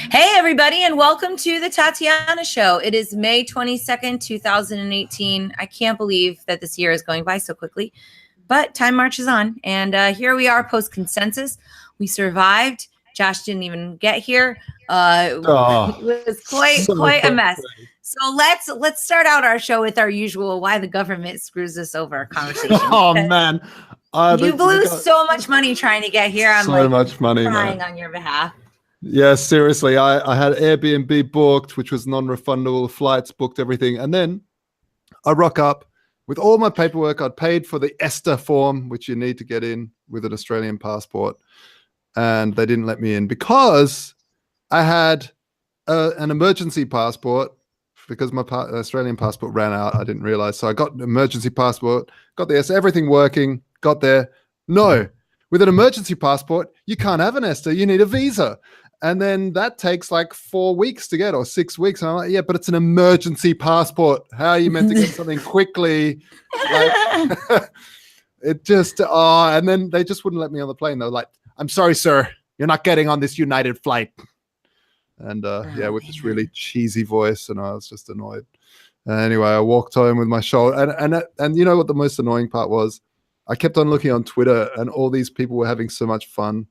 Hey, everybody, and welcome to the Tatiana Show. It is May 22nd, 2018. I can't believe that this year is going by so quickly, but time marches on. And here we are post-consensus. We survived. Josh didn't even get here. It was quite a mess. So let's start out our show with our usual "Why the government screws us over" conversation. Oh man, you blew so much money trying to get here. I'm so much money, crying on your behalf. Yeah, seriously. I had Airbnb booked, which was non-refundable, flights booked, everything, and then I rock up with all my paperwork. I'd paid for the ESTA form, which you need to get in with an Australian passport, and they didn't let me in because I had an emergency passport. Because my Australian passport ran out, I didn't realize. So I got an emergency passport, got the ESTA, everything working, got there. No, with an emergency passport, you can't have an ESTA, you need a visa. And then that takes like 4 weeks to get or 6 weeks. And I'm like, yeah, but it's an emergency passport. How are you meant to get something quickly? Like, it just, and then they just wouldn't let me on the plane. They were like, I'm sorry, sir, you're not getting on this United flight. And with this really cheesy voice, and I was just annoyed. Anyway, I walked home with my shoulder, and you know what the most annoying part was? I kept on looking on Twitter, and all these people were having so much fun,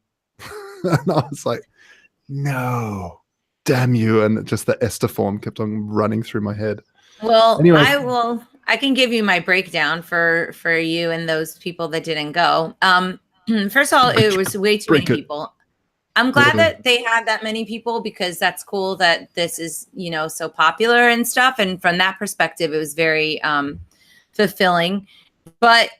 and I was like, "No, damn you!" And just the ESTA form kept on running through my head. Well, anyway. I can give you my breakdown for you and those people that didn't go. First of all, it was way too many people. I'm glad that they had that many people because that's cool that this is, so popular and stuff. And from that perspective, it was very fulfilling. But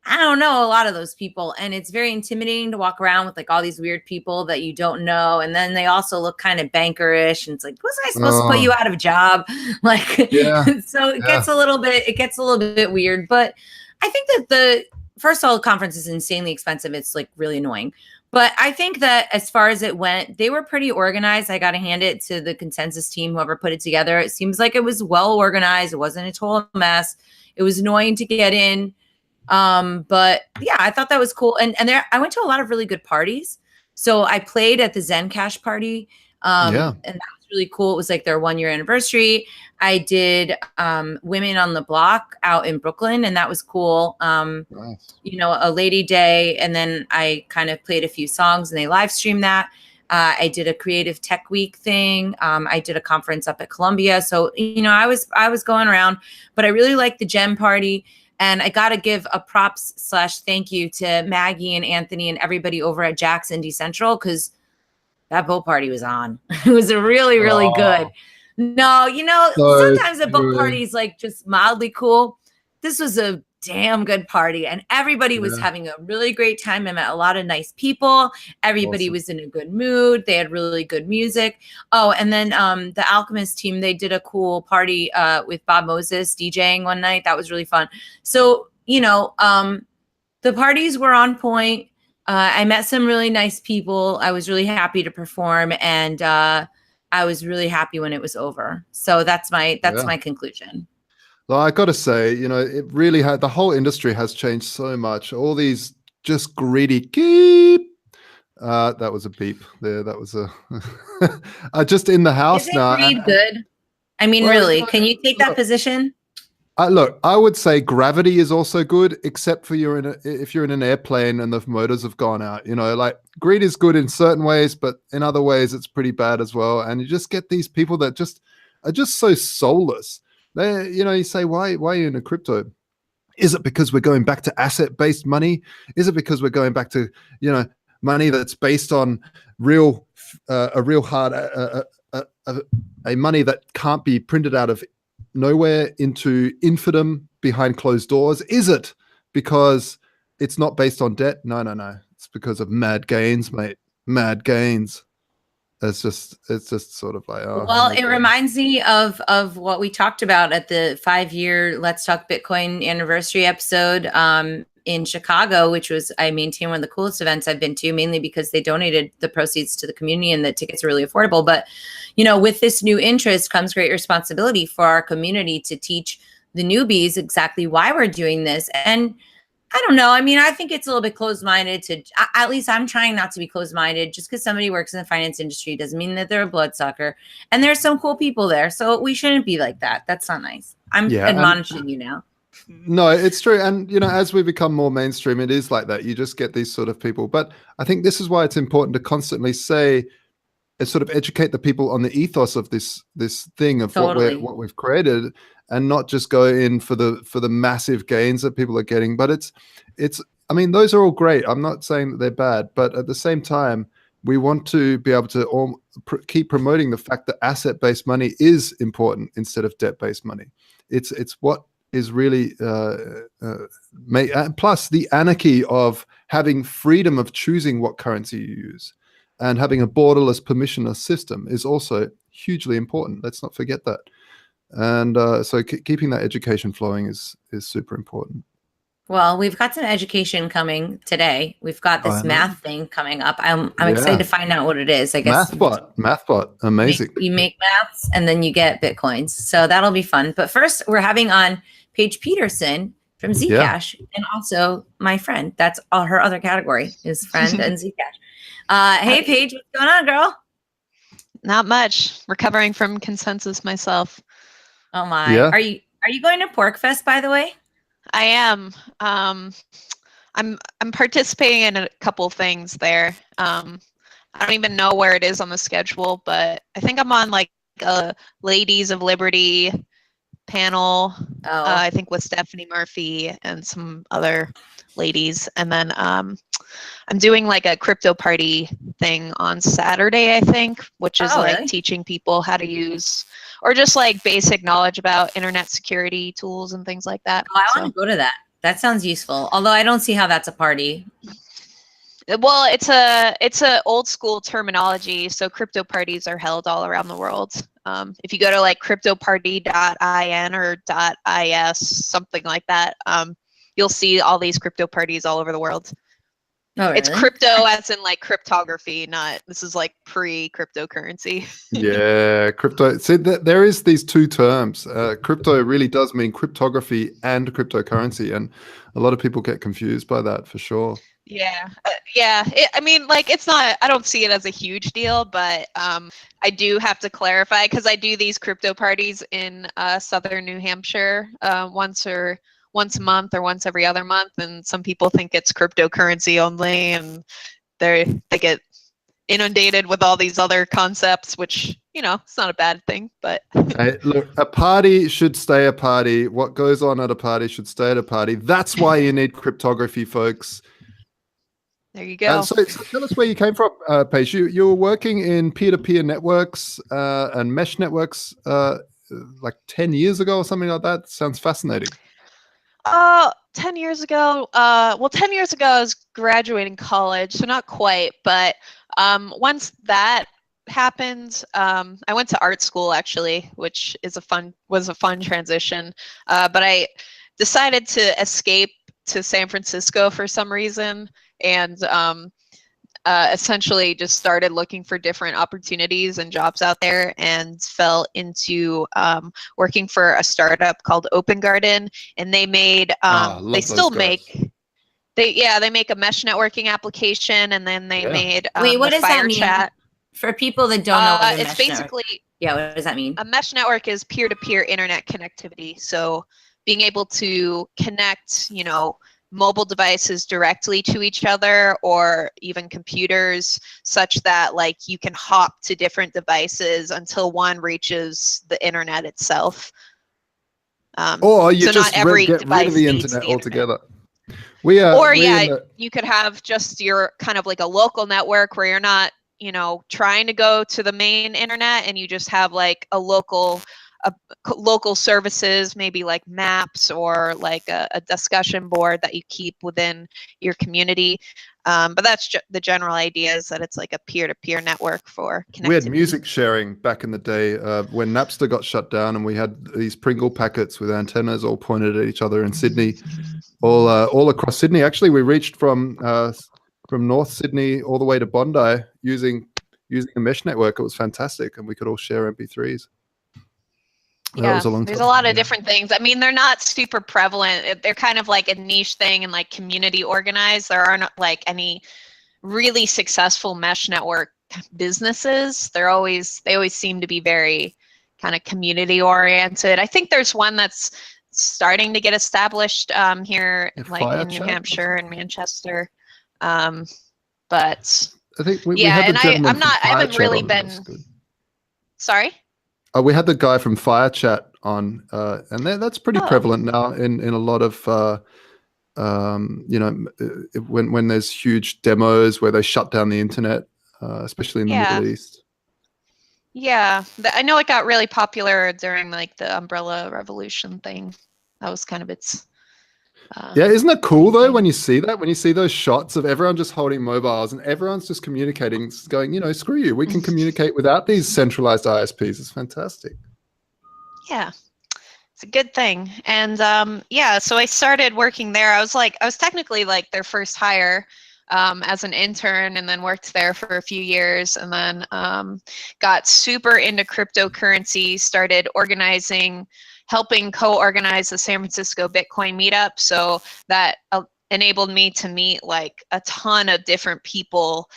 I don't know a lot of those people. And it's very intimidating to walk around with like all these weird people that you don't know. And then they also look kind of bankerish. And it's like, was I supposed to put you out of a job? Like, yeah. So it gets a little bit weird. But I think that first of all, the conference is insanely expensive. It's like really annoying. But I think that as far as it went, they were pretty organized. I got to hand it to the consensus team, whoever put it together. It seems like it was well organized. It wasn't a total mess. It was annoying to get in. But yeah, I thought that was cool. And there, I went to a lot of really good parties. So I played at the ZCash party. And that was really cool. It was like their 1 year anniversary. I did Women on the Block out in Brooklyn, and that was cool. Nice. A lady day, and then I kind of played a few songs, and they live streamed that. I did a creative tech week thing. I did a conference up at Columbia. So, I was going around, but I really liked the Gem party. And I got to give a props / thank you to Maggie and Anthony and everybody over at Jackson Decentral, because that boat party was on. It was really, really good. No, sometimes a boat party is like just mildly cool. This was a damn good party, and everybody was having a really great time. I met a lot of nice people. Everybody was in a good mood. They had really good music. Oh, and then the Alchemist team, they did a cool party with Bob Moses DJing one night. That was really fun. So, the parties were on point. I met some really nice people. I was really happy to perform, and I was really happy when it was over. So that's my conclusion. Well, I got to say, it really had, the whole industry has changed so much. All these just greedy beep. That was a beep there. That was a just in the house now. Is it good? I mean, really, can you take that position? Look, I would say gravity is also good, except for if you're in an airplane and the motors have gone out. Like greed is good in certain ways, but in other ways it's pretty bad as well. And you just get these people that are just so soulless. They, you say, why are you in a crypto? Is it because we're going back to asset-based money? Is it because we're going back to money that's based on a money that can't be printed out of nowhere into infidom behind closed doors? Is it because it's not based on debt? No. It's because of mad gains, mate. Mad gains. It's just sort of like, well, it reminds me of what we talked about at the 5-year Let's Talk Bitcoin anniversary episode in Chicago, which was, I maintain, one of the coolest events I've been to, mainly because they donated the proceeds to the community and the tickets are really affordable. But, with this new interest comes great responsibility for our community to teach the newbies exactly why we're doing this. And I don't know. I mean, I think it's a little bit closed-minded at least I'm trying not to be closed-minded. Just because somebody works in the finance industry doesn't mean that they're a bloodsucker. And there's some cool people there. So we shouldn't be like that. That's not nice. I'm admonishing you now. No, it's true. And, as we become more mainstream, it is like that. You just get these sort of people. But I think this is why it's important to constantly say, sort of educate the people on the ethos of this thing of what we've created, and not just go in for the massive gains that people are getting. But it's I mean, those are all great. I'm not saying that they're bad, but at the same time, we want to be able to keep promoting the fact that asset-based money is important instead of debt-based money. It's what is really plus the anarchy of having freedom of choosing what currency you use, and having a borderless, permissionless system is also hugely important. Let's not forget that. And so keeping that education flowing is super important. Well, we've got some education coming today. We've got this math thing coming up. I'm excited to find out what it is. I guess MathBot, amazing. You make maths and then you get Bitcoins. So that'll be fun. But first, we're having on Paige Peterson from ZCash, and also my friend. That's all her other category is friend and ZCash. Hey, Paige, what's going on, girl? Not much. Recovering from consensus myself. Oh my! Yeah. Are you going to Pork Fest, by the way? I am. I'm participating in a couple things there. I don't even know where it is on the schedule, but I think I'm on like a Ladies of Liberty panel. I think with Stephanie Murphy and some other ladies, and then I'm doing like a crypto party thing on Saturday, I think, which is really teaching people how to use, or just like basic knowledge about internet security tools and things like that. Oh, I want to go to that. That sounds useful. Although I don't see how that's a party. Well, it's a old school terminology. So crypto parties are held all around the world. If you go to like cryptoparty.in or .is, something like that, you'll see all these crypto parties all over the world. Oh, really? It's crypto as in like cryptography, not this is like pre-cryptocurrency. Yeah, crypto. See, there is these two terms. Crypto really does mean cryptography and cryptocurrency, and a lot of people get confused by that for sure. Yeah, yeah. I mean, like, it's not. I don't see it as a huge deal, but I do have to clarify because I do these crypto parties in southern New Hampshire once a month or once every other month, and some people think it's cryptocurrency only, and they get inundated with all these other concepts, which, it's not a bad thing. But hey, look, a party should stay a party. What goes on at a party should stay at a party. That's why you need cryptography, folks. There you go. So tell us where you came from, Paige. You were working in peer-to-peer networks and mesh networks like 10 years ago or something like that. Sounds fascinating. 10 years ago, 10 years ago I was graduating college, so not quite, but once that happened, I went to art school actually, which was a fun transition, but I decided to escape to San Francisco for some reason, and essentially just started looking for different opportunities and jobs out there, and fell into working for a startup called Open Garden, and they made they make a mesh networking application, and then they made Wait, what does that mean? Chat. For people that don't know what it's basically what does that mean? A mesh network is peer-to-peer internet connectivity, so being able to connect mobile devices directly to each other, or even computers, such that like you can hop to different devices until one reaches the internet itself. Or you just get rid of the internet altogether. You could have just your kind of like a local network where you're not trying to go to the main internet, and you just have like a local services, maybe like maps, or like a discussion board that you keep within your community. But that's the general idea, is that it's like a peer-to-peer network for connectivity. We had music sharing back in the day when Napster got shut down, and we had these Pringle packets with antennas all pointed at each other in Sydney, all across Sydney. Actually, we reached from North Sydney all the way to Bondi using a mesh network. It was fantastic, and we could all share MP3s. That was a long there's time a lot of ago. different things. I mean, they're not super prevalent. They're kind of like a niche thing and like community organized. There aren't like any really successful mesh network businesses. They always seem to be very kind of community oriented. I think there's one that's starting to get established here, like in New Hampshire and Manchester. But I think we yeah, had the and gentleman from I Fire haven't Chat really on. been. Sorry. We had the guy from Fire Chat on, and that's pretty prevalent now in a lot of, when there's huge demos where they shut down the internet, especially in the Middle East. Yeah, I know it got really popular during like the Umbrella Revolution thing. That was kind of its. Yeah, isn't it cool though when you see that? When you see those shots of everyone just holding mobiles and everyone's just communicating, going, screw you, we can communicate without these centralized ISPs. It's fantastic. Yeah, it's a good thing. And so I started working there. I was technically like their first hire as an intern, and then worked there for a few years, and then got super into cryptocurrency, started helping co-organize the San Francisco Bitcoin Meetup. So that enabled me to meet like a ton of different people,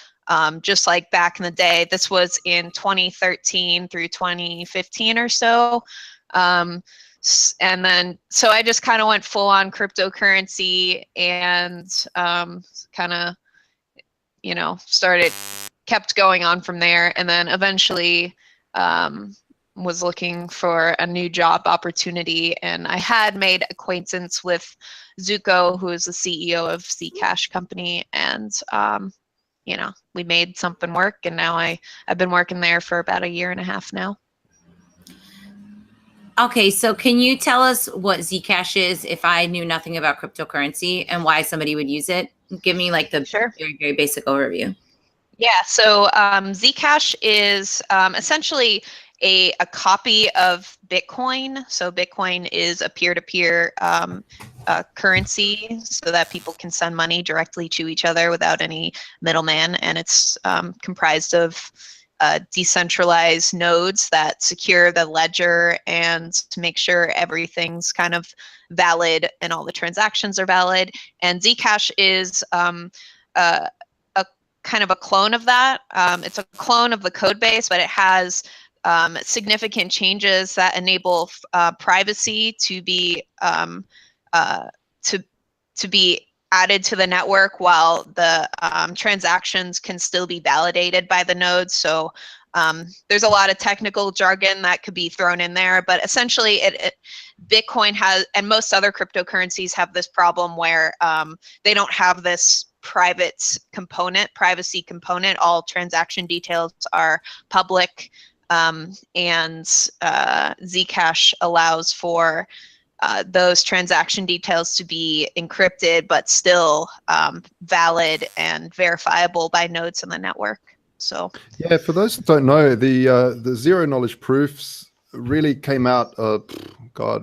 just like back in the day. This was in 2013 through 2015 or so. And then, so I just kind of went full on cryptocurrency and kind of, kept going on from there. And then eventually was looking for a new job opportunity, and I had made acquaintance with Zuko, who is the CEO of ZCash company, and we made something work, and now I've been working there for about 1.5 years now. Okay, so can you tell us what ZCash is if I knew nothing about cryptocurrency, and why somebody would use it? Give me like the very, very basic overview. Yeah, so ZCash is essentially a copy of Bitcoin. So Bitcoin is a peer-to-peer currency, so that people can send money directly to each other without any middleman, and it's comprised of decentralized nodes that secure the ledger and to make sure everything's kind of valid and all the transactions are valid. And ZCash is a kind of a clone of that. It's a clone of the code base, but it has significant changes that enable privacy to be to be added to the network, while the transactions can still be validated by the nodes. So there's a lot of technical jargon that could be thrown in there, but essentially Bitcoin has, and most other cryptocurrencies have this problem where they don't have this privacy component. All transaction details are public, and ZCash allows for those transaction details to be encrypted, but still valid and verifiable by nodes in the network. So yeah, for those that don't know, the zero knowledge proofs really came out,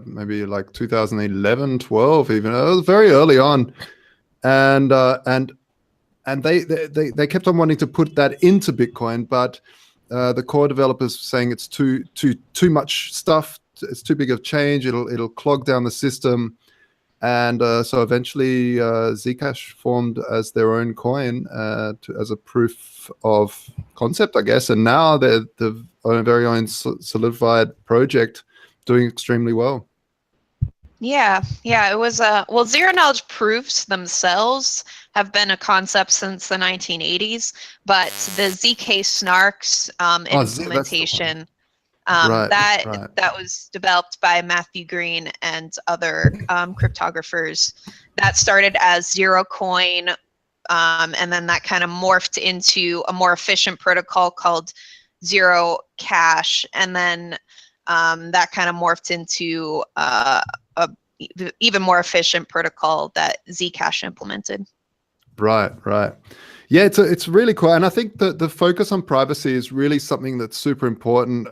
maybe like 2011, 12, even. It was very early on, and they kept on wanting to put that into Bitcoin, but the core developers saying it's too much stuff. It's too big of change. It'll clog down the system, and so eventually ZCash formed as their own coin as a proof of concept, I guess. And now they're the very own solidified project, doing extremely well. Yeah, it was zero knowledge proofs themselves have been a concept since the 1980s, but the ZK snarks implementation. That was developed by Matthew Green and other cryptographers. That started as zero coin, and then that kind of morphed into a more efficient protocol called zero cash, and then that kind of morphed into a even more efficient protocol that ZCash implemented. Right. Yeah, it's really cool, and I think the focus on privacy is really something that's super important,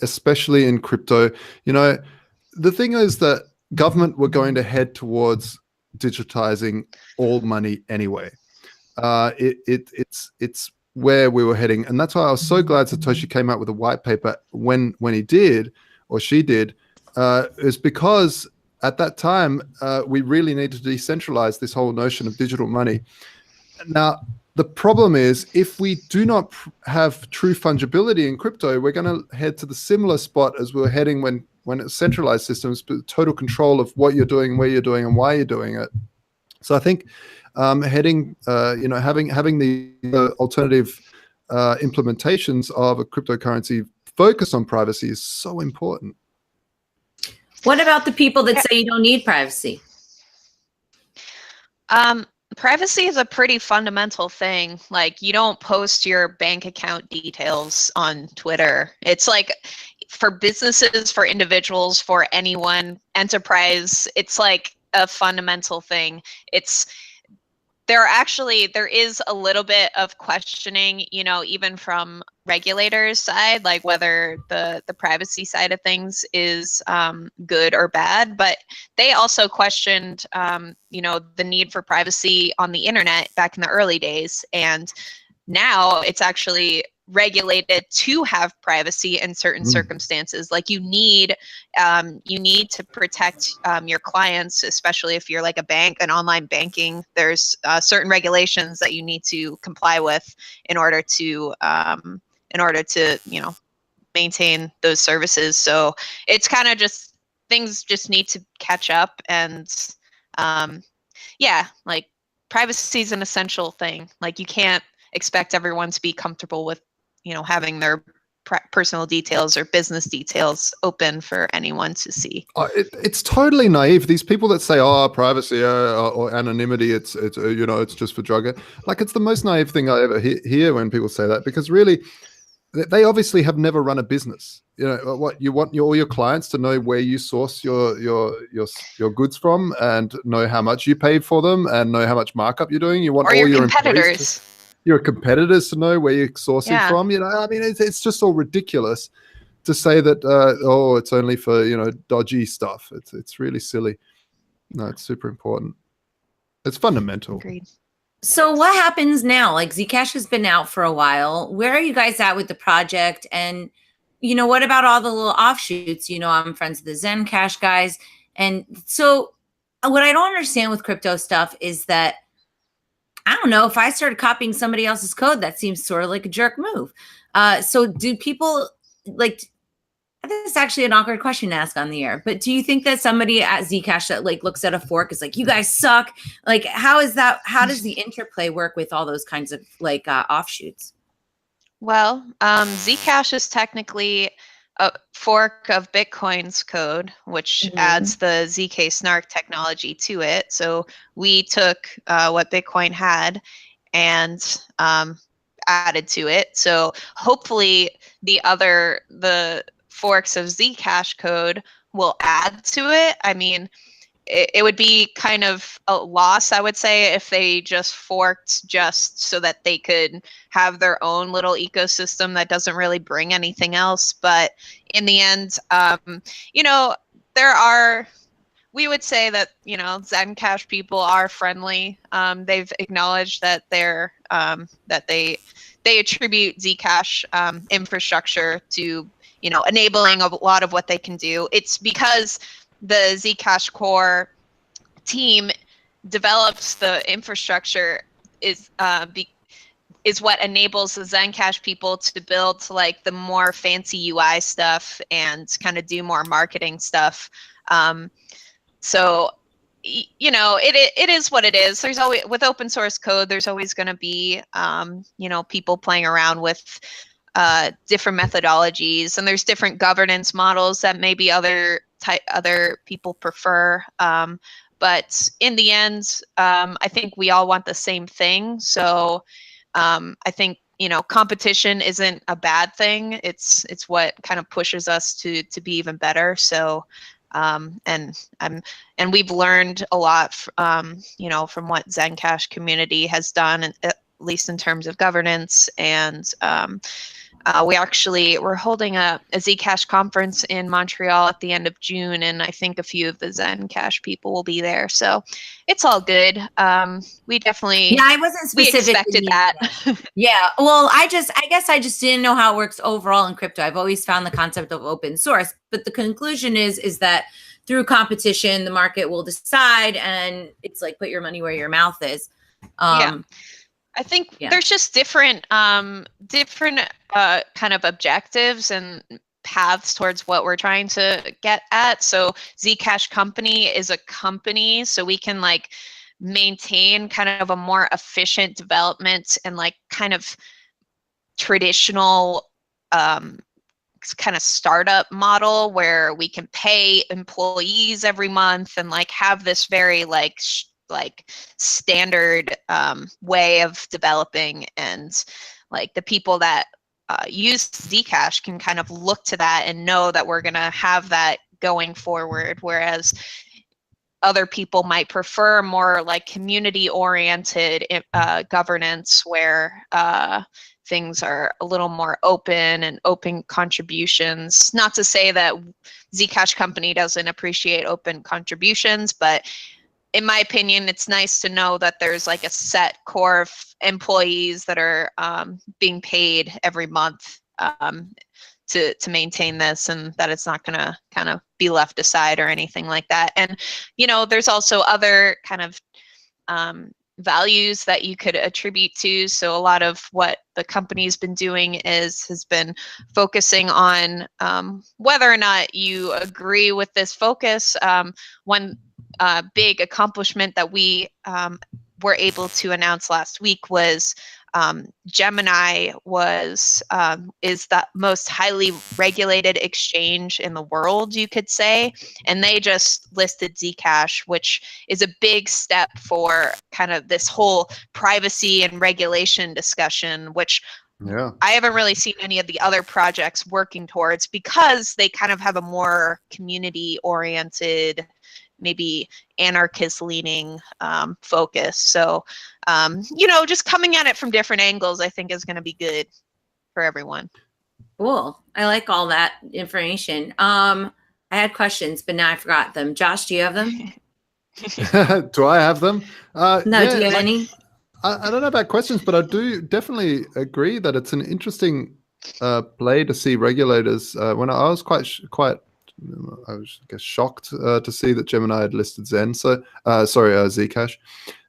especially in crypto. The thing is that government were going to head towards digitizing all money anyway. It's where we were heading, and that's why I was so glad Satoshi came out with a white paper when he did or she did, is because at that time, we really needed to decentralize this whole notion of digital money. Now, the problem is if we do not have true fungibility in crypto, we're going to head to the similar spot as we were heading when it's centralized systems, but total control of what you're doing, where you're doing, and why you're doing it. So I think having the alternative implementations of a cryptocurrency focused on privacy is so important. What about the people that say you don't need privacy? Privacy is a pretty fundamental thing. Like, you don't post your bank account details on Twitter. It's like for businesses, for individuals, for anyone, enterprise, it's like a fundamental thing. There is a little bit of questioning, even from regulators' side, like whether the privacy side of things is good or bad. But they also questioned, the need for privacy on the internet back in the early days. And now it's actually regulated to have privacy in certain circumstances. Like you need to protect your clients, especially if you're like a bank, an online banking. There's certain regulations that you need to comply with in order to maintain those services. So it's kind of just things just need to catch up, and like privacy is an essential thing. Like you can't expect everyone to be comfortable with having their personal details or business details open for anyone to see. It's totally naive. These people that say, privacy or anonymity, it's just for drug. Like, it's the most naive thing I ever hear when people say that, because really, they obviously have never run a business. What you want all your clients to know where you source your goods from, and know how much you paid for them, and know how much markup you're doing. You want or all your competitors. Your competitors to know where you're sourcing from. It's just all ridiculous to say that it's only for dodgy stuff. It's really silly. No, it's super important. It's fundamental. Agreed. So what happens now? Like, ZCash has been out for a while. Where are you guys at with the project? And what about all the little offshoots? I'm friends with the ZenCash guys, and so what I don't understand with crypto stuff is that, I don't know, if I started copying somebody else's code, that seems sort of like a jerk move. So do people, like, this is actually an awkward question to ask on the air, but do you think that somebody at ZCash that like looks at a fork is like, you guys suck? Like, how does the interplay work with all those kinds of like offshoots? Well, ZCash is technically a fork of Bitcoin's code, which adds the ZK snark technology to it. So we took what Bitcoin had and added to it. So hopefully the forks of ZCash code will add to it. I mean, it would be kind of a loss, I would say, if they just forked just so that they could have their own little ecosystem that doesn't really bring anything else. But in the end, we would say that, ZenCash people are friendly. They've acknowledged that they attribute ZCash infrastructure to, enabling a lot of what they can do. It's because the ZCash core team develops the infrastructure is what enables the ZenCash people to build like the more fancy UI stuff and kind of do more marketing stuff. So it is what it is. There's always, with open source code, there's always going to be people playing around with different methodologies, and there's different governance models that maybe other people prefer. But in the end, I think we all want the same thing. So I think, competition isn't a bad thing. It's what kind of pushes us to be even better. So and we've learned a lot from what ZenCash community has done, at least in terms of governance and we're holding a ZCash conference in Montreal at the end of June, and I think a few of the ZenCash people will be there. So it's all good. We definitely I wasn't we specifically expected that. Yeah. Well, I guess I just didn't know how it works overall in crypto. I've always found the concept of open source, but the conclusion is that through competition, the market will decide, and it's like put your money where your mouth is. Yeah. I think there's just different kind of objectives and paths towards what we're trying to get at. So ZCash company is a company, so we can like maintain kind of a more efficient development and like kind of traditional kind of startup model where we can pay employees every month and like have this very like standard way of developing, and like the people that use Zcash can kind of look to that and know that we're going to have that going forward, whereas other people might prefer more like community oriented governance where things are a little more open and open contributions. Not to say that Zcash company doesn't appreciate open contributions, but in my opinion, it's nice to know that there's like a set core of employees that are being paid every month to maintain this, and that it's not going to kind of be left aside or anything like that. And, you know, there's also other kind of values that you could attribute to. So a lot of what the company's been doing has been focusing on whether or not you agree with this focus. One big accomplishment that we were able to announce last week was Gemini is the most highly regulated exchange in the world, you could say, and they just listed Zcash, which is a big step for kind of this whole privacy and regulation discussion, which I haven't really seen any of the other projects working towards, because they kind of have a more community oriented, maybe anarchist leaning focus. So, you know, just coming at it from different angles, I think is going to be good for everyone. Cool. I like all that information. I had questions, but now I forgot them. Josh, do you have them? Do I have them? No, do you have any? I don't know about questions, but I do definitely agree that it's an interesting play to see regulators. When I was quite I was, I guess, shocked to see that Gemini had listed Zcash.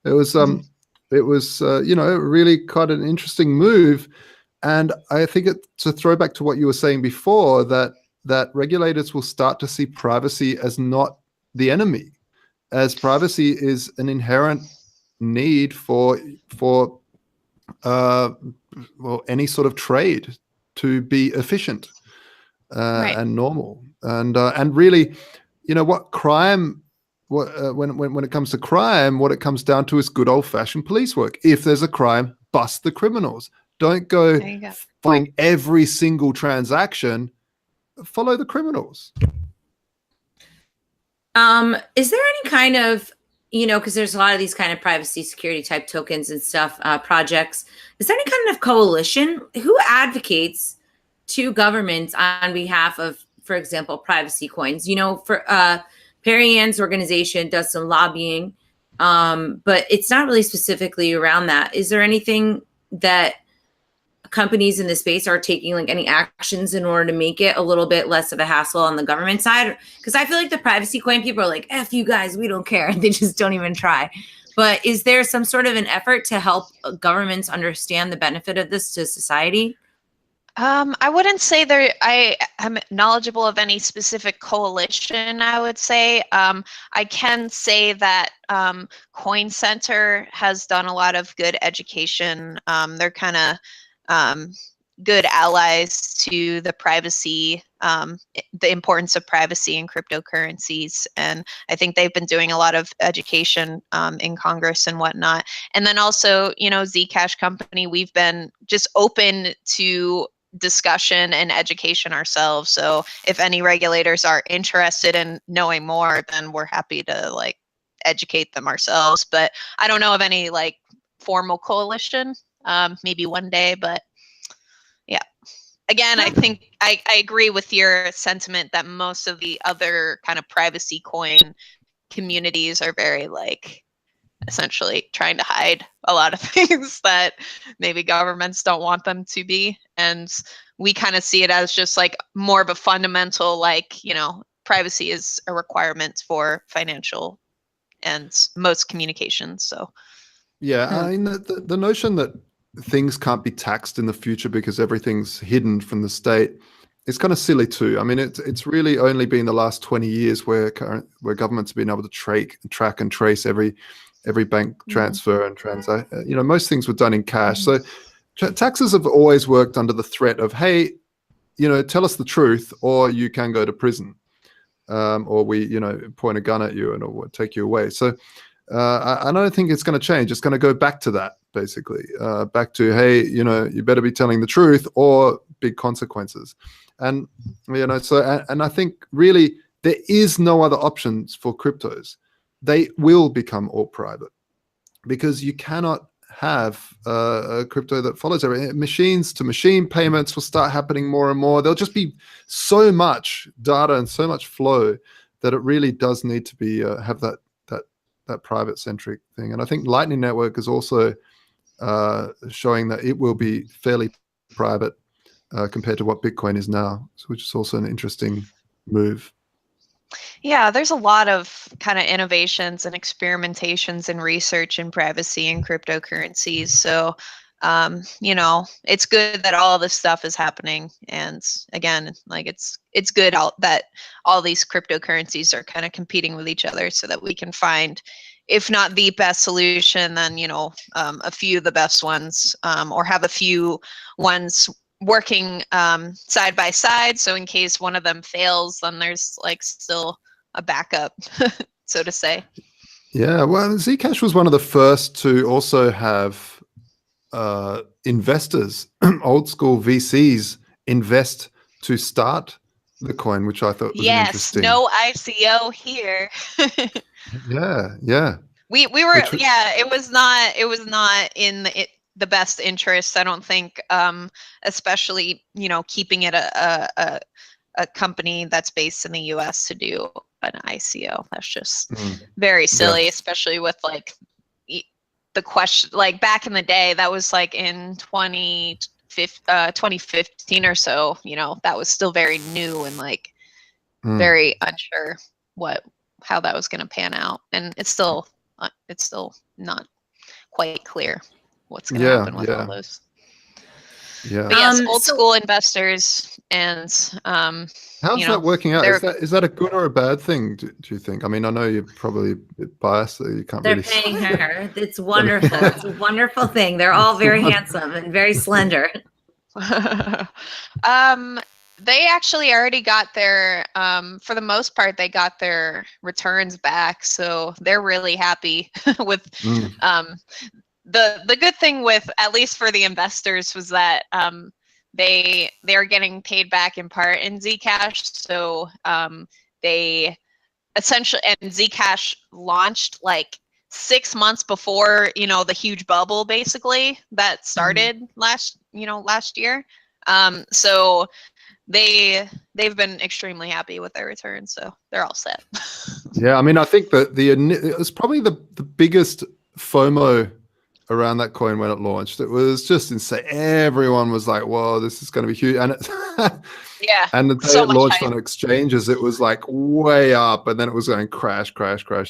It was you know, really quite an interesting move, and I think it's a throwback to what you were saying before, that regulators will start to see privacy as not the enemy, as privacy is an inherent need for any sort of trade to be efficient and normal. And really, you know, what crime, when it comes to crime, what it comes down to is good old-fashioned police work. If there's a crime, bust the criminals. Don't go following every single transaction. Follow the criminals. Is there any kind of, you know, because there's a lot of these kind of privacy security type tokens and stuff, projects. Is there any kind of coalition? Who advocates to governments on behalf of, for example, privacy coins? You know, for Perry Ann's organization does some lobbying, but it's not really specifically around that. Is there anything that companies in the space are taking, like any actions in order to make it a little bit less of a hassle on the government side? Because I feel like the privacy coin people are like, F you guys, we don't care. They just don't even try. But is there some sort of an effort to help governments understand the benefit of this to society? I wouldn't say I am knowledgeable of any specific coalition, I would say. I can say that Coin Center has done a lot of good education. They're kind of good allies to the privacy, the importance of privacy in cryptocurrencies. And I think they've been doing a lot of education in Congress and whatnot. And then also, you know, Zcash company, we've been just open to discussion and education ourselves. So if any regulators are interested in knowing more, then we're happy to like educate them ourselves. But I don't know of any like formal coalition. Maybe one day, but yeah. again, I think I agree with your sentiment that most of the other kind of privacy coin communities are very like essentially trying to hide a lot of things that maybe governments don't want them to be. And we kind of see it as just like more of a fundamental, like, you know, privacy is a requirement for financial and most communications. So yeah, I mean the notion that things can't be taxed in the future because everything's hidden from the state is kind of silly too. I mean, it's really only been the last 20 years where governments have been able to track and trace every bank transfer and transact. You know, most things were done in cash. So taxes have always worked under the threat of, hey, you know, tell us the truth or you can go to prison, or we, you know, point a gun at you and or take you away. So I don't think it's going to change. It's going to go back to that, basically, back to, hey, you know, you better be telling the truth or big consequences. And, you know, so, and I think really there is no other options for cryptos. They will become all private because you cannot have a crypto that follows everything. Machines to machine payments will start happening more and more. There'll just be so much data and so much flow that it really does need to be have that private centric thing. And I think Lightning Network is also showing that it will be fairly private compared to what Bitcoin is now, which is also an interesting move. Yeah, there's a lot of kind of innovations and experimentations and research in privacy and cryptocurrencies. So, you know, it's good that all this stuff is happening. And again, like it's good that all these cryptocurrencies are kind of competing with each other so that we can find, if not the best solution, then, you know, a few of the best ones, or have a few ones working side by side. So in case one of them fails, then there's like still a backup, so to say. Yeah, well, ZCash was one of the first to also have investors, old school VCs, invest to start the coin, which I thought was interesting. Yes, no ICO here. Yeah. We were, yeah, it was not in the best interest, I don't think, especially, you know, keeping it a company that's based in the US to do an ICO. That's just very silly, especially with like the question, like back in the day, that was like in 2015 or so, you know, that was still very new and like very unsure how that was going to pan out. And it's still not quite clear what's going to happen with all those. Yeah. But yes, old school investors and how's that working out? Is that a good or a bad thing? Do you think? I mean, I know you're probably a bit biased, so you can't. They're paying her. It's wonderful. It's a wonderful thing. They're all very handsome and very slender. They actually already got their, for the most part, they got their returns back, so they're really happy with. The good thing with, at least for the investors, was that they're getting paid back in part in ZCash. So they essentially, and ZCash launched like 6 months before, you know, the huge bubble basically that started last year. So they've been extremely happy with their returns, so they're all set. Yeah, I mean, I think that it was probably the biggest FOMO around that coin when it launched. It was just insane. Everyone was like, "Whoa, this is going to be huge!" And and the day it launched on exchanges, it was like way up, and then it was going crash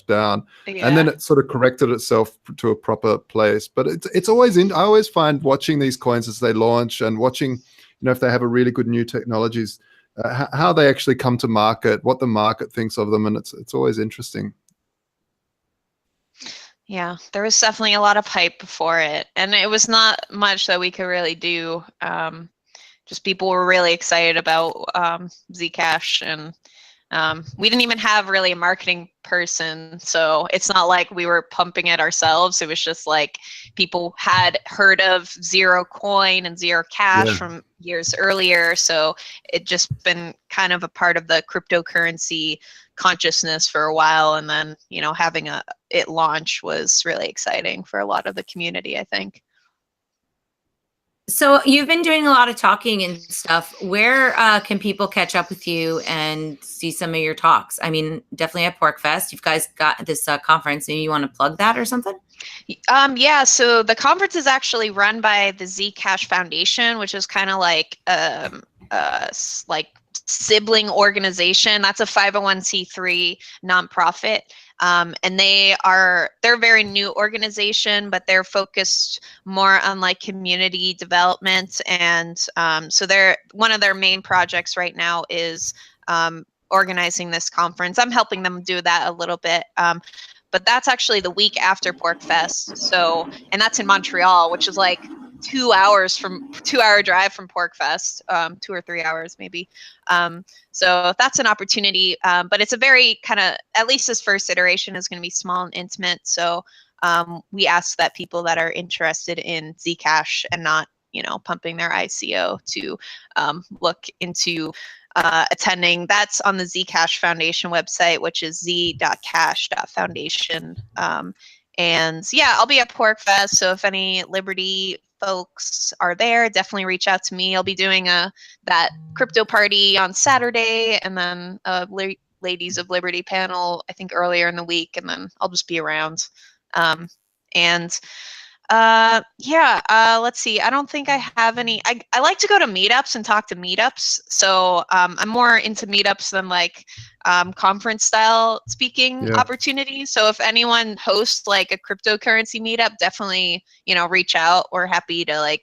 down, and then it sort of corrected itself to a proper place. But it's always I always find watching these coins as they launch and watching, you know, if they have a really good new technologies, how they actually come to market, what the market thinks of them, and it's always interesting. Yeah, there was definitely a lot of hype before it, and it was not much that we could really do. Just people were really excited about ZCash, and we didn't even have really a marketing person, so it's not like we were pumping it ourselves. It was just like people had heard of Zero Coin and Zero Cash from years earlier, so it just been kind of a part of the cryptocurrency consciousness for a while, and then, you know, having it launch was really exciting for a lot of the community, I think. So you've been doing a lot of talking and stuff. Where can people catch up with you and see some of your talks? I mean, definitely at PorcFest. You guys got this conference. Maybe you want to plug that or something? Yeah, so the conference is actually run by the ZCash Foundation, which is kind of like like sibling organization. That's a 501c3 nonprofit. And they're a very new organization, but they're focused more on like community development. And so one of their main projects right now is organizing this conference. I'm helping them do that a little bit. But that's actually the week after PorcFest. So, and that's in Montreal, which is like 2 hour drive from PorcFest, 2 or 3 hours maybe. So that's an opportunity, but it's a very kind of, at least this first iteration is going to be small and intimate. So we ask that people that are interested in Zcash and not, pumping their ICO to look into attending. That's on the Zcash Foundation website, which is z.cash.foundation. And yeah, I'll be at PorcFest. So if any Liberty folks are there, definitely reach out to me. I'll be doing that crypto party on Saturday, and then a Ladies of Liberty panel, I think earlier in the week, and then I'll just be around. Let's see. I don't think I have any. I like to go to meetups and talk to meetups. So I'm more into meetups than like conference style speaking opportunities. So if anyone hosts like a cryptocurrency meetup, definitely, reach out. We're happy to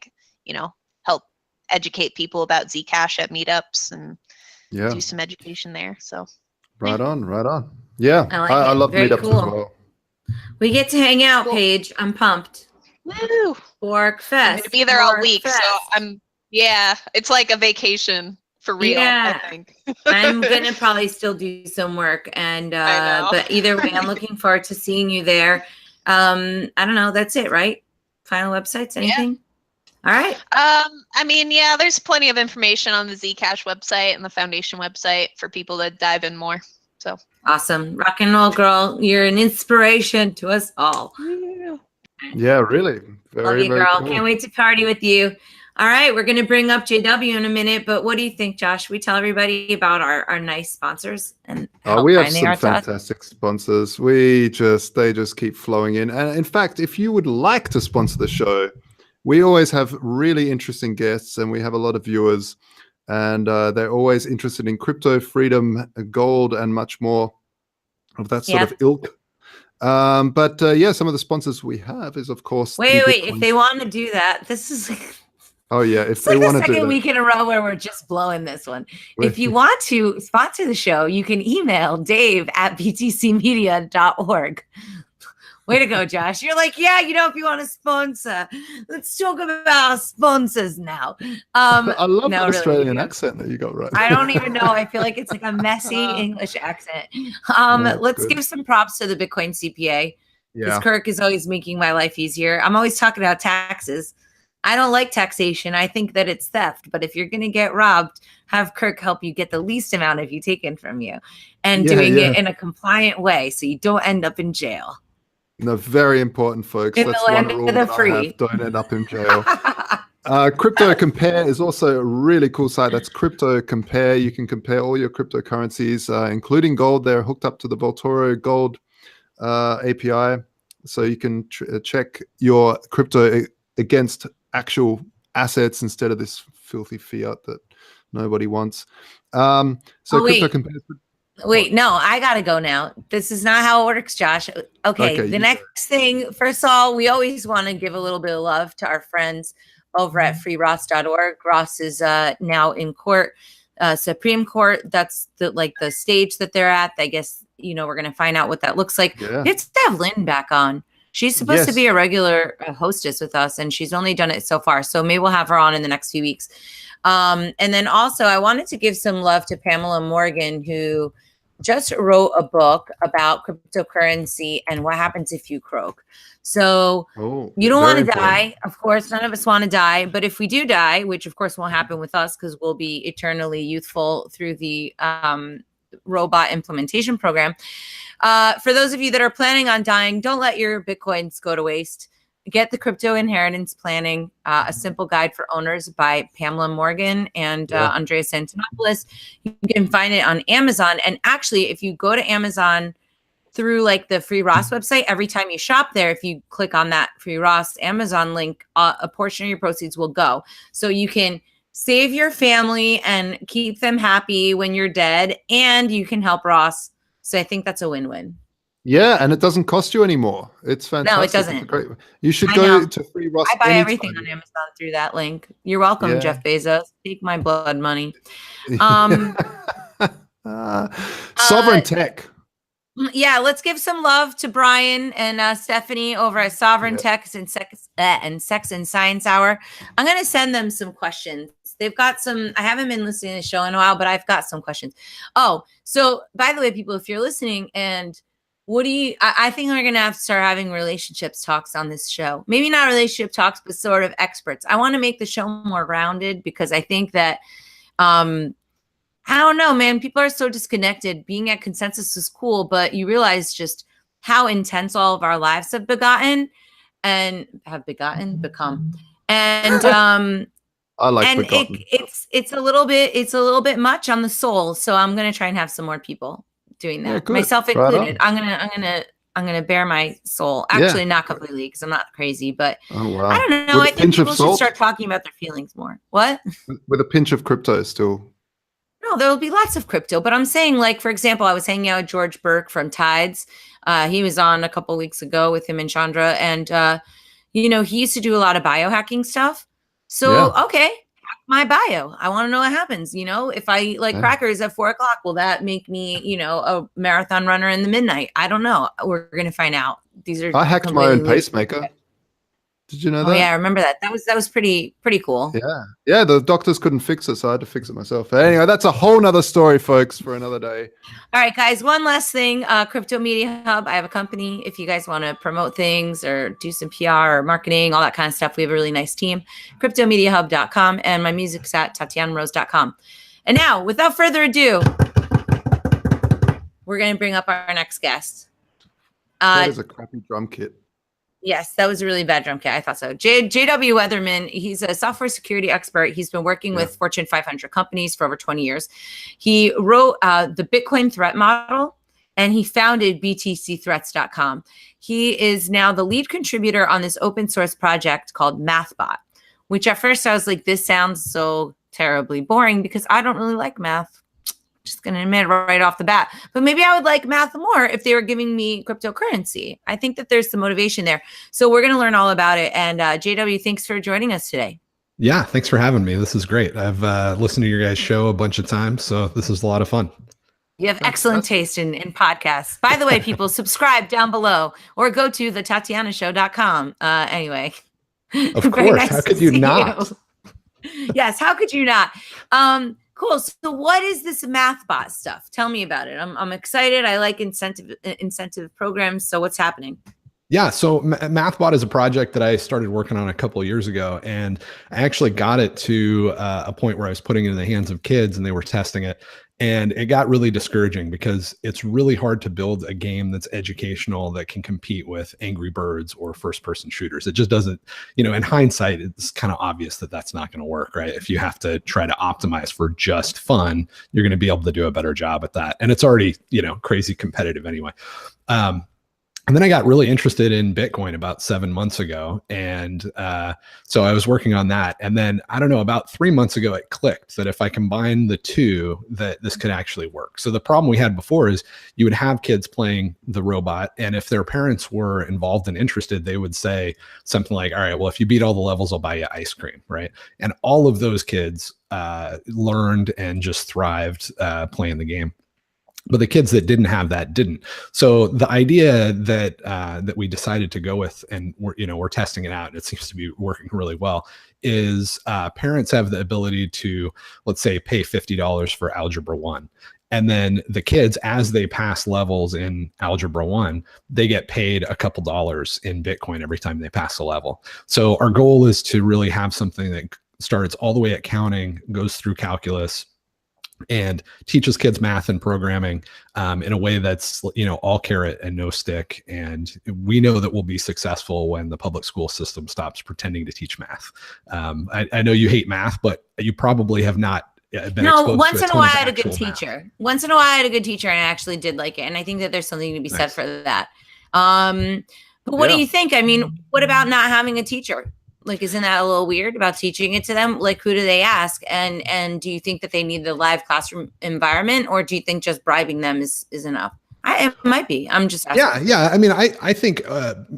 help educate people about Zcash at meetups and do some education there. So right on. Yeah, I love meetups as well. We get to hang out, Paige. I'm pumped. Woo! PorcFest. I'm going to be there all week, so it's like a vacation for real, I think. I'm going to probably still do some work, and but either way, I'm looking forward to seeing you there. I don't know, that's it, right? Final websites, anything? All right. There's plenty of information on the Zcash website and the foundation website for people to dive in more. So awesome. Rock and roll, girl. You're an inspiration to us all. Yeah, really. Love you, girl. Cool. Can't wait to party with you. All right, we're going to bring up JW in a minute, but what do you think, Josh? We tell everybody about our nice sponsors and we have some fantastic sponsors. They just keep flowing in. And in fact, if you would like to sponsor the show, we always have really interesting guests, and we have a lot of viewers, and they're always interested in crypto, freedom, gold, and much more of that sort of ilk. Some of the sponsors we have is, of course, wait, if they want to do that, this is if they want to do that. It's the second week in a row where we're just blowing this one. If you want to sponsor the show, you can email dave@btcmedia.org. Way to go, Josh. You're like, if you want to sponsor, let's talk about sponsors now. I love the Australian accent that you got right. I don't even know. I feel like it's like a messy English accent. Let's give some props to the Bitcoin CPA. Because Kirk is always making my life easier. I'm always talking about taxes. I don't like taxation. I think that it's theft. But if you're going to get robbed, have Kirk help you get the least amount of you taken from you. And doing it in a compliant way so you don't end up in jail. No, very important, folks. That's one rule that I have. Don't end up in jail. Crypto Compare is also a really cool site. That's Crypto Compare. You can compare all your cryptocurrencies, including gold. They're hooked up to the Vaultoro Gold API. So you can check your crypto against actual assets instead of this filthy fiat that nobody wants. Crypto Compare. Wait, no, I got to go now. This is not how it works, Josh. Okay, the next thing, first of all, we always want to give a little bit of love to our friends over at freeross.org. Ross is now in court, Supreme Court. That's the stage that they're at. I guess, we're going to find out what that looks like. Yeah. It's to have Lynn back on. She's supposed to be a regular hostess with us, and she's only done it so far. So maybe we'll have her on in the next few weeks. And then also, I wanted to give some love to Pamela Morgan, who just wrote a book about cryptocurrency and what happens if you croak. So you don't want to die. Of course, none of us want to die. But if we do die, which of course won't happen with us because we'll be eternally youthful through the robot implementation program. For those of you that are planning on dying, don't let your Bitcoins go to waste. get the Crypto Inheritance Planning, a simple guide for owners by Pamela Morgan and Andreas Antonopoulos. You can find it on Amazon. And actually, if you go to Amazon through like the Free Ross website, every time you shop there, if you click on that Free Ross Amazon link, a portion of your proceeds will go. So you can save your family and keep them happy when you're dead, and you can help Ross. So I think that's a win-win. Yeah, and it doesn't cost you anymore. It's fantastic. No, it doesn't. Great. You should go to Free Ross. I buy everything on Amazon through that link. You're welcome, Jeff Bezos. Take my blood money. Sovereign Tech. Yeah, let's give some love to Brian and Stephanie over at Sovereign Tech and Sex and Science Hour. I'm going to send them some questions. They've got some, I haven't been listening to the show in a while, but I've got some questions. Oh, so by the way, people, if you're listening and I think we're going to have to start having relationships talks on this show. Maybe not relationship talks, but sort of experts. I want to make the show more rounded because I think that, I don't know, man. People are so disconnected. Being at consensus is cool, but you realize just how intense all of our lives have become. And I like and begotten. It's a little bit much on the soul. So I'm gonna try and have some more people doing that, myself included. I'm gonna bare my soul. Actually, not completely because I'm not crazy, but I don't know. I think people should start talking about their feelings more. What? With a pinch of crypto still. No, there will be lots of crypto, but I'm saying, like, for example, I was hanging out with George Burke from Tides. He was on a couple weeks ago with him and Chandra, and he used to do a lot of biohacking stuff. So, okay, hack my bio. I want to know what happens. If I like crackers at 4:00, will that make me, a marathon runner in the midnight? I don't know. We're gonna find out. I hacked my own pacemaker. Did you know that? Oh yeah, I remember that. That was pretty cool. Yeah. The doctors couldn't fix it, so I had to fix it myself. But anyway, that's a whole nother story, folks, for another day. All right, guys. One last thing. Crypto Media Hub. I have a company. If you guys want to promote things or do some PR or marketing, all that kind of stuff, we have a really nice team. CryptoMediaHub.com, and my music's at TatianaRose.com. And now, without further ado, we're going to bring up our next guest. That is a crappy drum kit. Yes, that was a really bad drum kit. I thought so. JW Weatherman, he's a software security expert. He's been working with Fortune 500 companies for over 20 years. He wrote the Bitcoin threat model, and he founded btcthreats.com. He is now the lead contributor on this open source project called MathBot, which at first I was like, this sounds so terribly boring because I don't really like math. Just going to admit right off the bat, but maybe I would like math more if they were giving me cryptocurrency. I think that there's some motivation there. So we're going to learn all about it. And JW, thanks for joining us today. Yeah, thanks for having me. This is great. I've listened to your guys' show a bunch of times, so this is a lot of fun. You have excellent taste in podcasts. By the way, people, subscribe down below or go to thetatianashow.com. Anyway. Of course. How could you not? Yes, how could you not? Cool. So what is this MathBot stuff? Tell me about it. I'm excited. I like incentive programs. So what's happening? Yeah. So MathBot is a project that I started working on a couple of years ago, and I actually got it to a point where I was putting it in the hands of kids and they were testing it. And it got really discouraging because it's really hard to build a game that's educational that can compete with Angry Birds or first-person shooters. It just doesn't, in hindsight, it's kind of obvious that that's not going to work, right? If you have to try to optimize for just fun, you're going to be able to do a better job at that. And it's already, crazy competitive anyway. And then I got really interested in Bitcoin about 7 months ago. And so I was working on that. And then, I don't know, about 3 months ago, it clicked that if I combine the two, that this could actually work. So the problem we had before is you would have kids playing the robot. And if their parents were involved and interested, they would say something like, all right, well, if you beat all the levels, I'll buy you ice cream, right? And all of those kids learned and just thrived playing the game. But the kids that didn't have that didn't. So the idea that that we decided to go with, and we're testing it out, and it seems to be working really well, is parents have the ability to, let's say, pay $50 for Algebra 1. And then the kids, as they pass levels in Algebra 1, they get paid a couple dollars in Bitcoin every time they pass a level. So our goal is to really have something that starts all the way at counting, goes through calculus, and teaches kids math and programming in a way that's, all carrot and no stick. And we know that we'll be successful when the public school system stops pretending to teach math. I know you hate math, but you probably have not been exposed once to in a while I had a good actual math. teacher. Once in a while I had a good teacher and I actually did like it. And I think that there's something to be said for that. But what do you think? I mean, what about not having a teacher? Like, isn't that a little weird about teaching it to them? Like, who do they ask? And do you think that they need the live classroom environment, or do you think just bribing them is enough? It might be. I'm just asking. Yeah. I mean, I think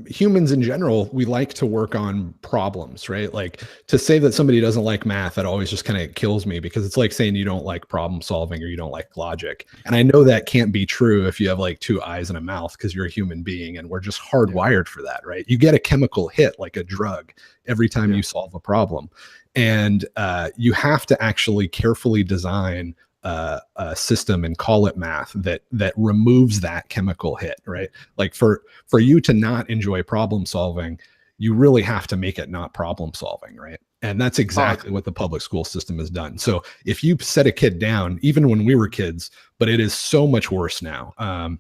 humans in general, we like to work on problems, right? Like, to say that somebody doesn't like math, that always just kind of kills me, because it's like saying you don't like problem solving or you don't like logic. And I know that can't be true if you have like two eyes and a mouth, because you're a human being and we're just hardwired for that, right? You get a chemical hit like a drug every time you solve a problem. And you have to actually carefully design a system and call it math that removes that chemical hit, right? Like for you to not enjoy problem solving, you really have to make it not problem solving, right? And that's exactly what the public school system has done. So if you set a kid down, even when we were kids, but it is so much worse now.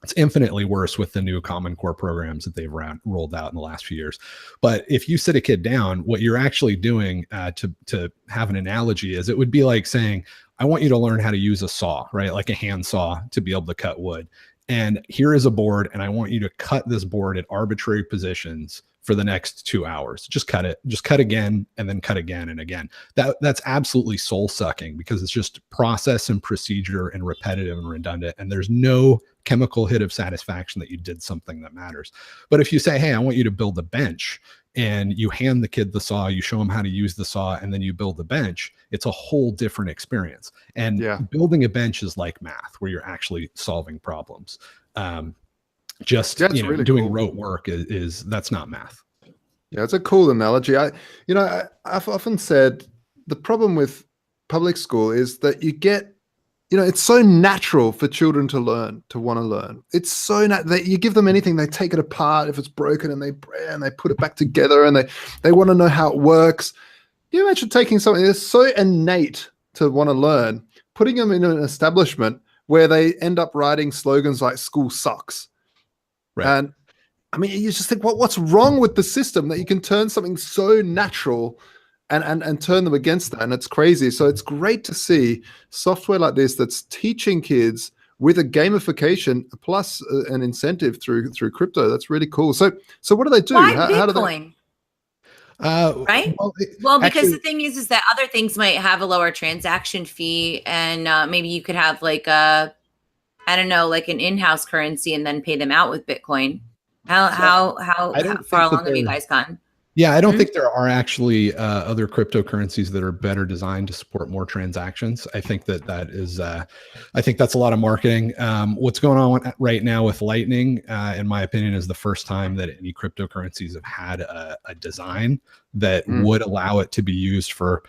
It's infinitely worse with the new Common Core programs that they've rolled out in the last few years. But if you sit a kid down, what you're actually doing, to have an analogy, is it would be like saying, I want you to learn how to use a saw, right? Like a hand saw, to be able to cut wood. And here is a board, and I want you to cut this board at arbitrary positions for the next 2 hours. Just cut it, just cut again, and then cut again and again. That's absolutely soul sucking, because it's just process and procedure and repetitive and redundant. And there's no chemical hit of satisfaction that you did something that matters. But if you say, hey, I want you to build a bench, and you hand the kid the saw, you show him how to use the saw, and then you build the bench, it's a whole different experience. And building a bench is like math, where you're actually solving problems. Really doing cool rote work is that's not math. Yeah, it's a cool analogy. I've often said the problem with public school is that you get, it's so natural for children to want to learn. It's so that you give them anything, they take it apart if it's broken, and they put it back together, and they want to know how it works. You imagine taking something that's so innate to want to learn, putting them in an establishment where they end up writing slogans like "school sucks." Right. And I mean, you just think, what's wrong with the system that you can turn something so natural and turn them against that? And it's crazy. So it's great to see software like this that's teaching kids with a gamification plus an incentive through crypto. That's really cool. So what do they do? Why how do Bitcoin? Right? Well, because the thing is that other things might have a lower transaction fee, and maybe you could have like an in-house currency and then pay them out with Bitcoin. How far along have you guys gone? Yeah, I don't think there are actually other cryptocurrencies that are better designed to support more transactions. I think that is, I think that's a lot of marketing. What's going on right now with Lightning, in my opinion, is the first time that any cryptocurrencies have had a design that would allow it to be used for,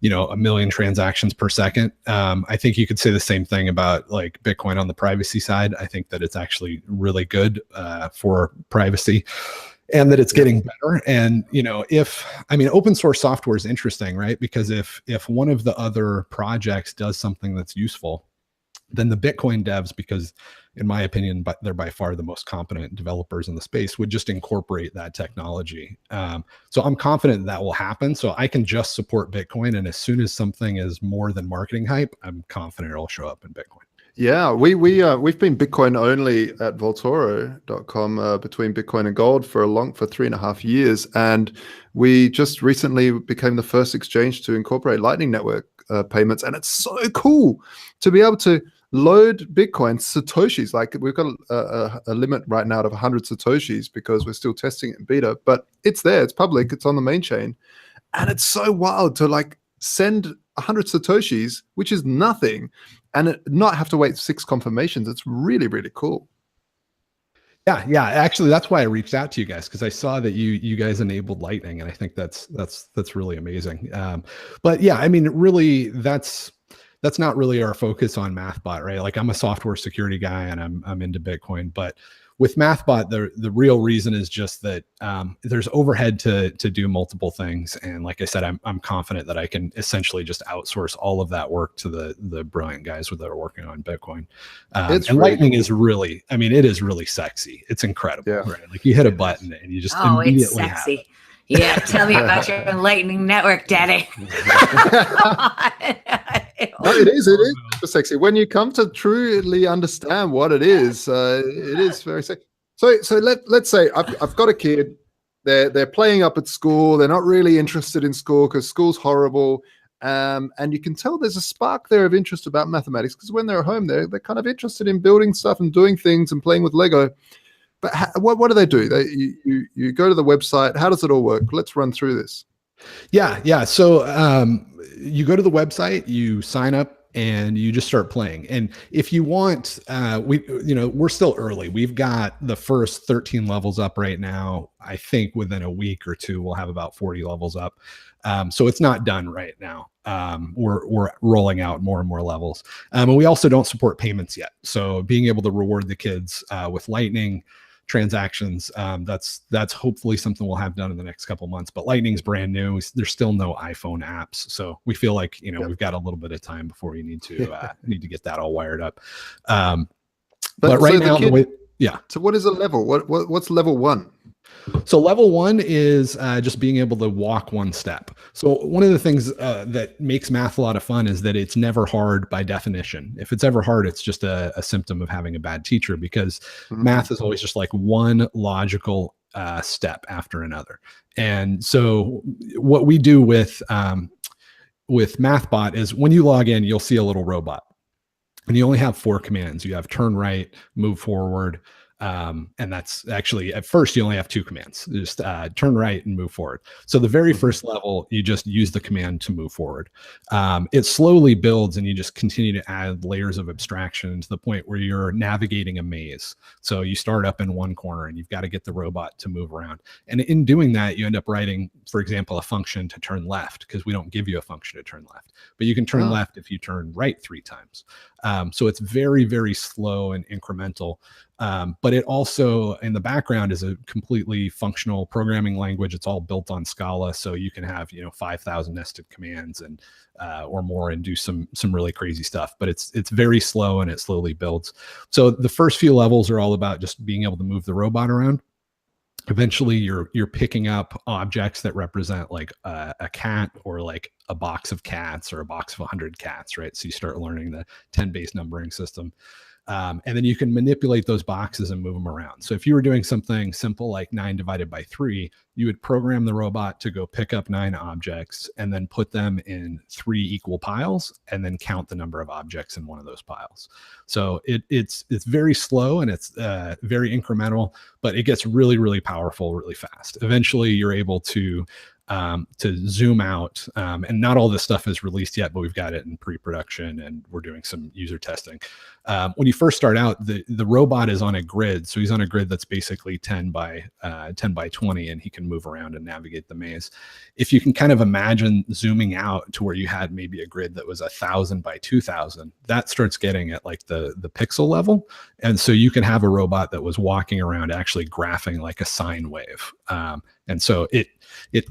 1 million transactions per second. I think you could say the same thing about like Bitcoin on the privacy side. I think that it's actually really good for privacy, and that it's getting better. And, open source software is interesting, right? Because if one of the other projects does something that's useful, then the Bitcoin devs, because in my opinion, they're by far the most competent developers in the space, would just incorporate that technology. So I'm confident that will happen. So I can just support Bitcoin. And as soon as something is more than marketing hype, I'm confident it'll show up in Bitcoin. Yeah, we've been Bitcoin only at Vaultoro.com between Bitcoin and gold for 3.5 years, and we just recently became the first exchange to incorporate Lightning Network payments, and it's so cool to be able to load Bitcoin Satoshis. Like, we've got a limit right now of 100 Satoshis because we're still testing it in beta, but it's there, it's public, it's on the main chain, and it's so wild to like send 100 Satoshis, which is nothing, and not have to wait 6 confirmations. It's really, really cool. Yeah. Actually, that's why I reached out to you guys, because I saw that you guys enabled Lightning, and I think that's really amazing. But yeah, I mean, really, that's not really our focus on MathBot, right? Like, I'm a software security guy, and I'm into Bitcoin, but with MathBot, the real reason is just that there's overhead to do multiple things. And like I said, I'm confident that I can essentially just outsource all of that work to the brilliant guys that are working on Bitcoin. And really Lightning cool. Is really, I mean, it is really sexy. It's incredible, right? Like you hit a button and you just immediately it's sexy. have it. Yeah, tell me about your Lightning Network, Daddy. No, it is super sexy. When you come to truly understand what it is very sexy. So let's say I've got a kid. They're playing up at school. They're not really interested in school because school's horrible. And you can tell there's a spark there of interest about mathematics because when they're at home, they're kind of interested in building stuff and doing things and playing with Lego. But what do they do? You go to the website. How does it all work? Let's run through this. Yeah. So you go to the website, you sign up, and you just start playing. And if you want, we're still early. We've got the first 13 levels up right now. I think within a week or two, we'll have about 40 levels up. So it's not done right now. We're rolling out more and more levels. And we also don't support payments yet. So being able to reward the kids with Lightning transactions, that's hopefully something we'll have done in the next couple of months. But Lightning's brand new. There's still no iPhone apps, so we feel like we've got a little bit of time before you need to get that all wired up. But right now, So what is a level? What's level 1? So level 1 is just being able to walk one step. So one of the things that makes math a lot of fun is that it's never hard by definition. If it's ever hard, it's just a symptom of having a bad teacher, because math is always just like one logical step after another. And so what we do with MathBot is when you log in, you'll see a little robot. And you only have 4 commands. You have turn right, move forward, and that's actually, at first you only have 2 commands, just turn right and move forward. So the very first level, you just use the command to move forward. It slowly builds and you just continue to add layers of abstraction to the point where you're navigating a maze. So you start up in one corner and you've got to get the robot to move around. And in doing that, you end up writing, for example, a function to turn left, because we don't give you a function to turn left, but you can turn left if you turn right 3 times. So it's very, very slow and incremental. But it also, in the background, is a completely functional programming language. It's all built on Scala, so you can have 5,000 nested commands and or more, and do some really crazy stuff. But it's very slow and it slowly builds. So the first few levels are all about just being able to move the robot around. Eventually, you're picking up objects that represent like a cat, or like a box of cats, or a box of 100 cats, right? So you start learning the 10-base numbering system. And then you can manipulate those boxes and move them around. So if you were doing something simple like 9 divided by 3, you would program the robot to go pick up 9 objects and then put them in 3 equal piles, and then count the number of objects in one of those piles. So it's very slow and it's very incremental, but it gets really, really powerful really fast. Eventually, you're able to zoom out, and not all this stuff is released yet, but we've got it in pre-production and we're doing some user testing. When you first start out, the robot is on a grid. So he's on a grid that's basically 10 by 20, and he can move around and navigate the maze. If you can kind of imagine zooming out to where you had maybe a grid that was 1,000 by 2,000, that starts getting at like the pixel level. And so you can have a robot that was walking around actually graphing like a sine wave. And so it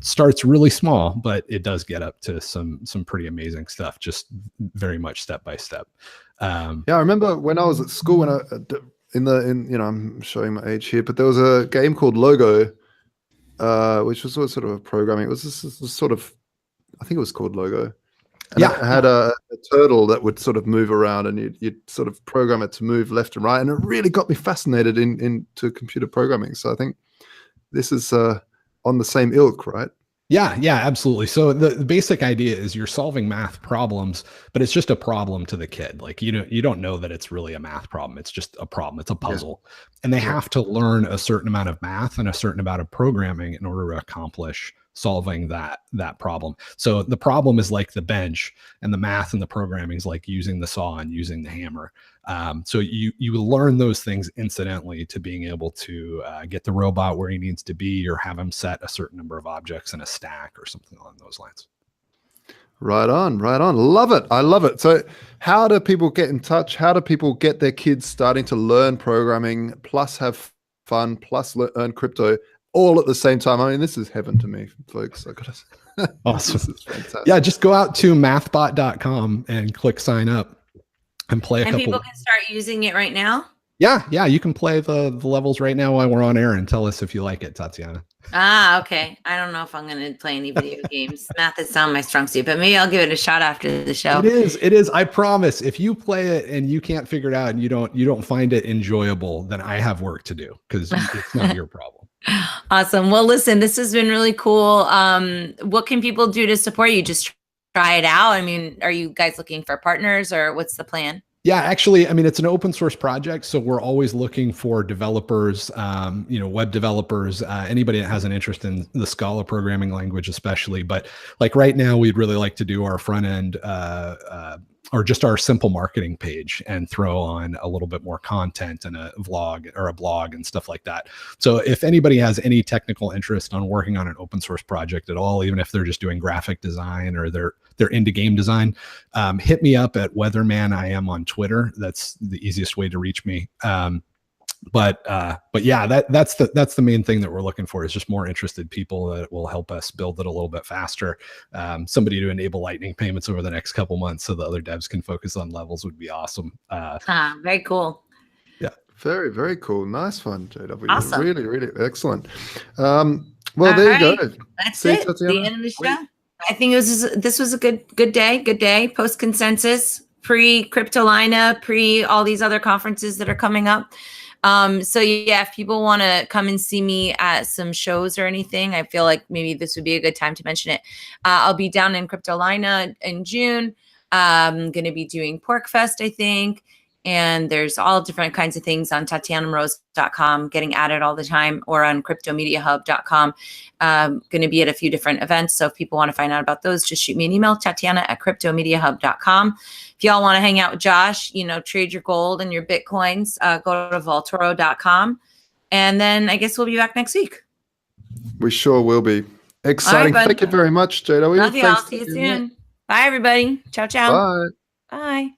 starts really small, but it does get up to some pretty amazing stuff, just very much step by step. I remember when I was at school, when I'm showing my age here, but there was a game called Logo, which was sort of a programming. It was this sort of, I think it was called Logo. And it had a turtle that would sort of move around, and you'd sort of program it to move left and right. And it really got me fascinated into computer programming. So I think this is on the same ilk, right? Yeah, absolutely. So the basic idea is you're solving math problems, but it's just a problem to the kid. Like, you don't know that it's really a math problem. It's just a problem. It's a puzzle. Yeah. And they have to learn a certain amount of math and a certain amount of programming in order to accomplish solving that problem. So the problem is like the bench, and the math and the programming is like using the saw and using the hammer. So you learn those things incidentally to being able to get the robot where he needs to be, or have him set a certain number of objects in a stack or something along those lines. Right on. Love it. I love it. So how do people get in touch? How do people get their kids starting to learn programming plus have fun, plus earn crypto all at the same time. I mean, this is heaven to me, folks. I gotta say. Awesome. This is fantastic. Yeah, just go out to mathbot.com and click sign up and play a couple. And people can start using it right now? Yeah, you can play the levels right now while we're on air, and tell us if you like it, Tatiana. Okay. I don't know if I'm going to play any video games. Math is not my strong suit, but maybe I'll give it a shot after the show. It is. I promise. If you play it and you can't figure it out and you don't find it enjoyable, then I have work to do, because it's not your problem. Awesome. Well, listen, this has been really cool. What can people do to support you? Just try it out. I mean, are you guys looking for partners, or what's the plan? Yeah, actually, I mean, it's an open source project, so we're always looking for developers, web developers, anybody that has an interest in the Scala programming language, especially. But like right now, we'd really like to do our front end or just our simple marketing page and throw on a little bit more content and a vlog or a blog and stuff like that. So if anybody has any technical interest on working on an open source project at all, even if they're just doing graphic design or they're into game design, hit me up at Weatherman. I am on Twitter. That's the easiest way to reach me. But yeah, that's the main thing that we're looking for, is just more interested people that will help us build it a little bit faster. Somebody to enable lightning payments over the next couple months so the other devs can focus on levels would be awesome. Very cool. Yeah. Very, very cool. Nice one, JW. Awesome. Really, really excellent. Well, there you go. That's See, it. Tatiana? The end of the show. I think this was a good day. Post consensus, pre Cryptolina, pre all these other conferences that are coming up. So yeah, if people want to come and see me at some shows or anything, I feel like maybe this would be a good time to mention it. I'll be down in Cryptolina in June. I'm going to be doing PorcFest, I think. And there's all different kinds of things on TatianaMoroz.com getting added all the time, or on CryptoMediaHub.com. Going to be at a few different events. So if people want to find out about those, just shoot me an email, Tatiana@CryptoMediaHub.com. If y'all want to hang out with Josh, trade your gold and your Bitcoins, go to Vaultoro.com. And then I guess we'll be back next week. We sure will be. Exciting. All right, Thank you very much, JW. Love you all. See you soon. Bye, everybody. Ciao, ciao. Bye. Bye.